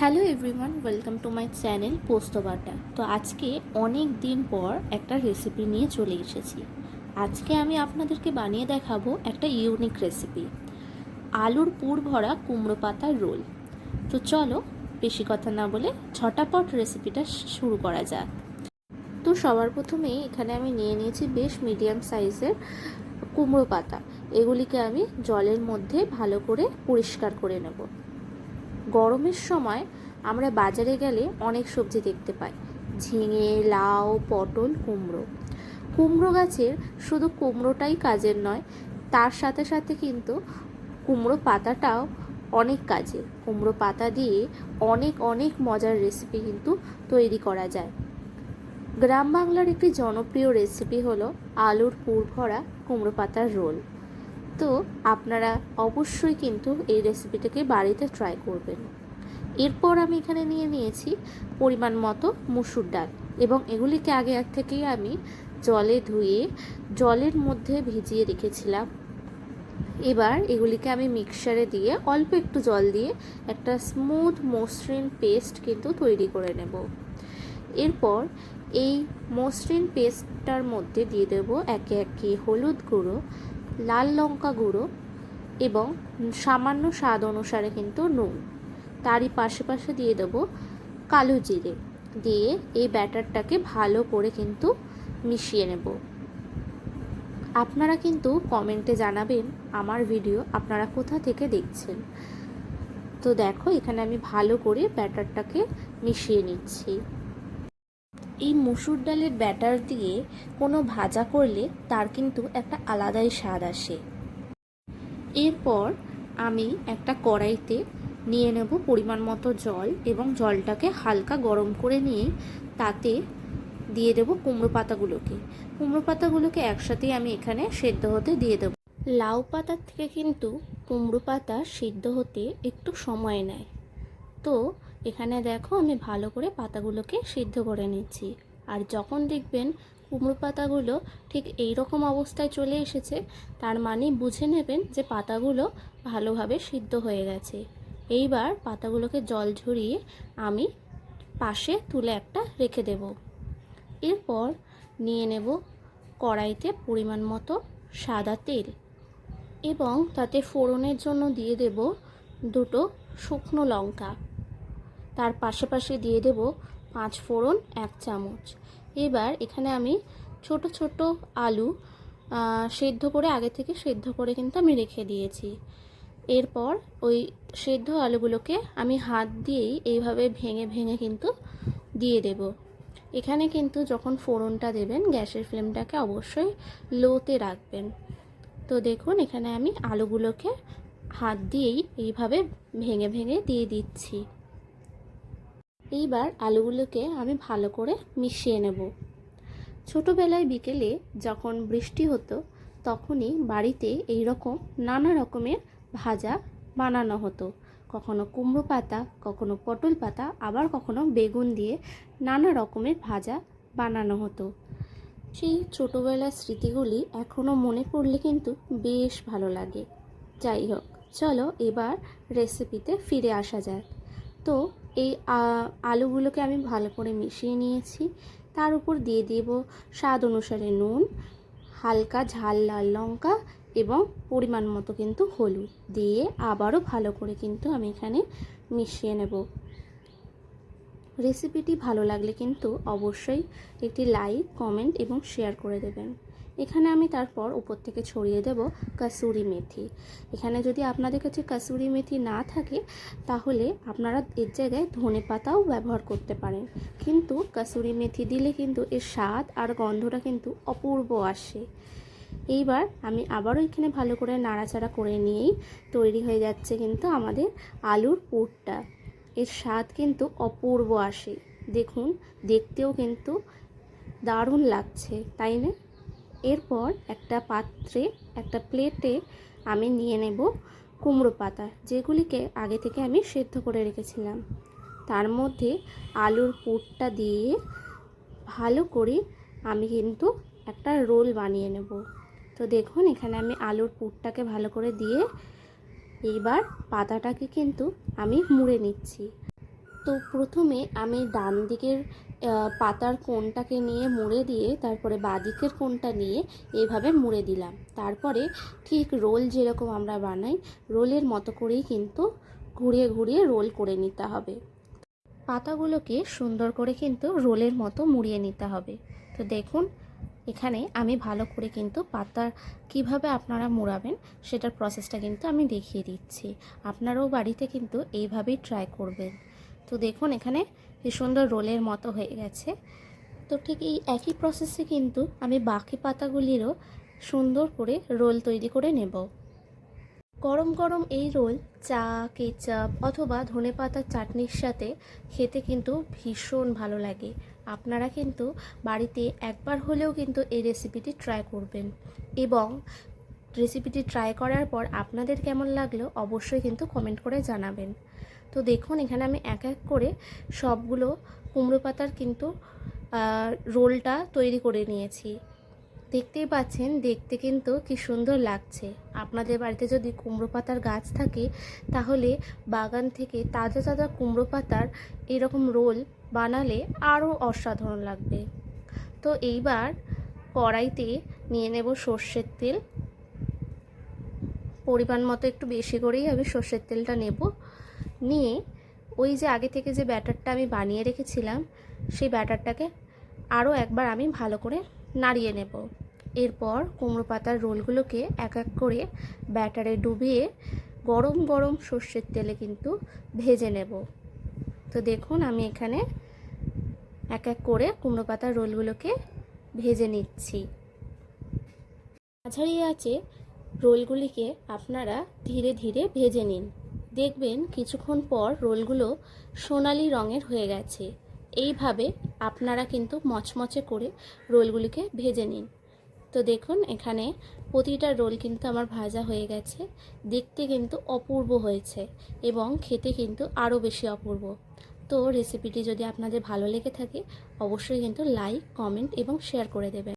Hello everyone, welcome to my channel পোস্ত বাটা। তো আজকে অনেক দিন পর একটা রেসিপি নিয়ে চলে এসেছি। আজকে আমি আপনাদেরকে বানিয়ে দেখাবো একটা ইউনিক রেসিপি, আলুর পুর ভরা কুমড়ো পাতার রোল। তো চলো বেশি কথা না বলে ঝটাপট রেসিপিটা শুরু করা যাক। তো সবার প্রথমেই এখানে আমি নিয়ে নিয়েছি বেশ মিডিয়াম সাইজের কুমড়ো পাতা। এগুলিকে আমি জলের মধ্যে ভালো করে পরিষ্কার করে নেব। গরমের সময় আমরা বাজারে গেলে অনেক সবজি দেখতে পাই, ঝিঙে, লাউ, পটল, কুমড়ো। কুমড়ো গাছের শুধু কুমড়োটাই কাজের নয়, তার সাথে সাথে কিন্তু কুমড়ো পাতাটাও অনেক কাজের। কুমড়ো পাতা দিয়ে অনেক অনেক মজার রেসিপি কিন্তু তৈরি করা যায়। গ্রাম বাংলার একটি জনপ্রিয় রেসিপি হলো আলুর পুর ভরা কুমড়ো পাতার রোল। তো আপনারা অবশ্যই কিন্তু এই রেসিপিটাকে বাড়িতে ট্রাই করবেন। এরপর আমি এখানে নিয়ে নিয়েছি পরিমাণ মতো মুসুর ডাল, এবং এগুলিকে আগে থেকেই আমি জলে ধুয়ে জলের মধ্যে ভিজিয়ে রেখেছিলাম। এবার এগুলিকে আমি মিক্সারে দিয়ে অল্প একটু জল দিয়ে একটা স্মুথ মসৃণ পেস্ট কিন্তু তৈরি করে নেব। এরপর এই মসৃণ পেস্টটার মধ্যে দিয়ে দেব একে একে হলুদ গুঁড়ো, লাল লঙ্কা গুঁড়ো এবং সামান্য স্বাদ অনুসারে কিন্তু নুন। তারই পাশে দিয়ে দেবো কালো জিরে, দিয়ে এই ব্যাটারটাকে ভালো করে কিন্তু মিশিয়ে নেব। আপনারা কিন্তু কমেন্টে জানাবেন আমার ভিডিও আপনারা কোথা থেকে দেখছেন। তো দেখো এখানে আমি ভালো করে ব্যাটারটাকে মিশিয়ে নিচ্ছি। এই মসুর ডালের ব্যাটার দিয়ে কোনো ভাজা করলে তার কিন্তু একটা আলাদাই স্বাদ আসে। এরপর আমি একটা কড়াইতে নিয়ে নেব পরিমাণ মতো জল, এবং জলটাকে হালকা গরম করে নিয়ে তাতে দিয়ে দেব কুমড়ো পাতাগুলোকে একসাথেই আমি এখানে সেদ্ধ হতে দিয়ে দেব। লাউ পাতার থেকে কিন্তু কুমড়ো পাতা সিদ্ধ হতে একটু সময় নেয়। তো এখানে দেখো আমি ভালো করে পাতাগুলোকে সিদ্ধ করে নিচ্ছি। আর যখন দেখবেন কুমড়ো পাতাগুলো ঠিক এই রকম অবস্থায় চলে এসেছে, তার মানে বুঝে নেবেন যে পাতাগুলো ভালোভাবে সিদ্ধ হয়ে গেছে। এইবার পাতাগুলোকে জল ঝরিয়ে আমি পাশে তুলে একটা রেখে দেব। এরপর নিয়ে নেব কড়াইতে পরিমাণ মতো সাদা তেল, এবং তাতে ফোড়নের জন্য দিয়ে দেব দুটো শুকনো লঙ্কা। তার পাশে দিয়ে দেব 5 ফোড়ন 1 চামচ। এবার এখানে আমি ছোট ছোট আলু সেদ্ধ করে আগে থেকে সেদ্ধ করে কিন্তু আমি রেখে দিয়েছি। এরপর ওই সেদ্ধ আলুগুলোকে আমি হাত দিয়েই এইভাবে ভেঙে ভেঙে কিন্তু দিয়ে দেব। এখানে কিন্তু যখন ফোড়নটা দেবেন গ্যাসের ফ্লেমটাকে অবশ্যই লোতে রাখবেন। তো দেখুন এখানে আমি আলুগুলোকে হাত দিয়েই এইভাবে ভেঙে ভেঙে দিয়ে দিচ্ছি। এইবার আলুগুলোকে আমি ভালো করে মিশিয়ে নেব। ছোটোবেলায় বিকেলে যখন বৃষ্টি হতো তখনই বাড়িতে এই রকম নানা রকমের ভাজা বানানো হতো। কখনো কুমড়ো পাতা, কখনো পটল পাতা, আবার কখনো বেগুন দিয়ে নানা রকমের ভাজা বানানো হতো। সেই ছোটোবেলার স্মৃতিগুলি এখনও মনে পড়লে কিন্তু বেশ ভালো লাগে। যাই হোক, চলো এবার রেসিপিতে ফিরে আসা যাক। তো এই আলুগুলোকে আমি ভালো করে মিশিয়ে নিয়েছি। তার উপর দিয়ে দেব স্বাদ অনুসারে নুন, হালকা ঝাল লাল লঙ্কা এবং পরিমাণ মতো কিন্তু হলুদ দিয়ে আবারও ভালো করে কিন্তু আমি এখানে মিশিয়ে নেব। রেসিপিটি ভালো লাগলে কিন্তু অবশ্যই একটি লাইক, কমেন্ট এবং শেয়ার করে দেবেন। এখানে আমি তারপর উপর থেকে ছড়িয়ে দেব কাসুরি মেথি। এখানে যদি আপনাদের কাছে কাসুরি মেথি না থাকে তাহলে আপনারা এর জায়গায় ধনে পাতাও ব্যবহার করতে পারেন, কিন্তু কাসুরি মেথি দিলে কিন্তু এর স্বাদ আর গন্ধটা কিন্তু অপূর্ব আসে। এইবার আমি আবারও এখানে ভালো করে নাড়াচাড়া করে নিয়েই তৈরি হয়ে যাচ্ছে কিন্তু আমাদের আলুর পুরটা। এর স্বাদ কিন্তু অপূর্ব আসে, দেখুন দেখতেও কিন্তু দারুণ লাগছে, তাই না? এরপর একটা পাত্রে, একটা প্লেটে আমি নিয়ে নেব কুমড়ো পাতা, যেগুলিকে আগে থেকে আমি সেদ্ধ করে রেখেছিলাম। তার মধ্যে আলুর পুরটা দিয়ে ভালো করে আমি কিন্তু একটা রোল বানিয়ে নেব। তো দেখুন এখানে আমি আলুর পুরটাকে ভালো করে দিয়ে এইবার পাতাটাকে কিন্তু আমি মুড়ে নিচ্ছি। তো প্রথমে আমি ডান দিকের পাতার কোণটাকে নিয়ে মুড়ে দিয়ে তারপরে বাঁ দিকের কোণটা নিয়ে এইভাবে মুড়ে দিলাম। তারপরে ঠিক রোল যেরকম আমরা বানাই রোলের মতো করেই কিন্তু ঘুরিয়ে ঘুরিয়ে রোল করে নিতে হবে। পাতাগুলোকে সুন্দর করে কিন্তু রোলের মতো মুড়িয়ে নিতে হবে। তো দেখুন এখানে আমি ভালো করে কিন্তু পাতা কিভাবে আপনারা মুড়াবেন সেটার প্রসেসটা কিন্তু আমি দেখিয়ে দিচ্ছি। আপনারাও বাড়িতে কিন্তু এইভাবেই ট্রাই করবেন। তো দেখুন এখানে কি সুন্দর রোলের মতো হয়ে গেছে। তো ঠিক এই একই প্রসেসে কিন্তু আমি বাকি পাতাগুলিরও সুন্দর করে রোল তৈরি করে নেব। গরম গরম এই রোল চা, কেচাপ অথবা ধনেপাতার চাটনির সাথে খেতে কিন্তু ভীষণ ভালো লাগে। আপনারা কিন্তু বাড়িতে একবার হলেও কিন্তু এই রেসিপিটি ট্রাই করবেন এবং রেসিপিটি ট্রাই করার পর আপনাদের কেমন লাগলো অবশ্যই কিন্তু কমেন্ট করে জানাবেন। তো দেখুন এখানে আমি এক এক করে সবগুলো কুমড়ো পাতার কিন্তু রোলটা তৈরি করে নিয়েছি। দেখতেই পাচ্ছেন দেখতে কিন্তু কি সুন্দর লাগছে। আপনাদের বাড়িতে যদি কুমড়ো পাতার গাছ থাকে তাহলে বাগান থেকে তাজা তাজা কুমড়ো পাতার এরকম রোল বানালে আরও অসাধারণ লাগবে। তো এইবার কড়াইতে নিয়ে নেব সর্ষের তেল। পরিমাণ মতো একটু বেশি করেই আমি সর্ষের তেলটা নেব। নিয়ে ওই যে আগে থেকে যে ব্যাটারটা আমি বানিয়ে রেখেছিলাম সেই ব্যাটারটাকে আরও একবার আমি ভালো করে নাড়িয়ে নেব। এরপর কুমড়ো পাতার রোলগুলোকে এক এক করে ব্যাটারে ডুবিয়ে গরম গরম সর্ষের তেলে কিন্তু ভেজে নেব। তো দেখুন আমি এখানে এক এক করে কুমড়ো পাতার রোলগুলোকে ভেজে নিচ্ছি। মাঝারি আঁচে রোলগুলিকে আপনারা ধীরে ধীরে ভেজে নিন। দেখবেন কিছুক্ষণ পর রোলগুলো সোনালি রঙের হয়ে গেছে। এইভাবে আপনারা কিন্তু মচমচে করে রোলগুলিকে ভেজে নিন। তো দেখুন এখানে প্রতিটা রোল কিন্তু আমার ভাজা হয়ে গেছে। দেখতে কিন্তু অপূর্ব হয়েছে এবং খেতে কিন্তু আরও বেশি অপূর্ব। তো রেসিপিটি যদি আপনাদের ভালো লেগে থাকে অবশ্যই কিন্তু লাইক, কমেন্ট এবং শেয়ার করে দেবেন।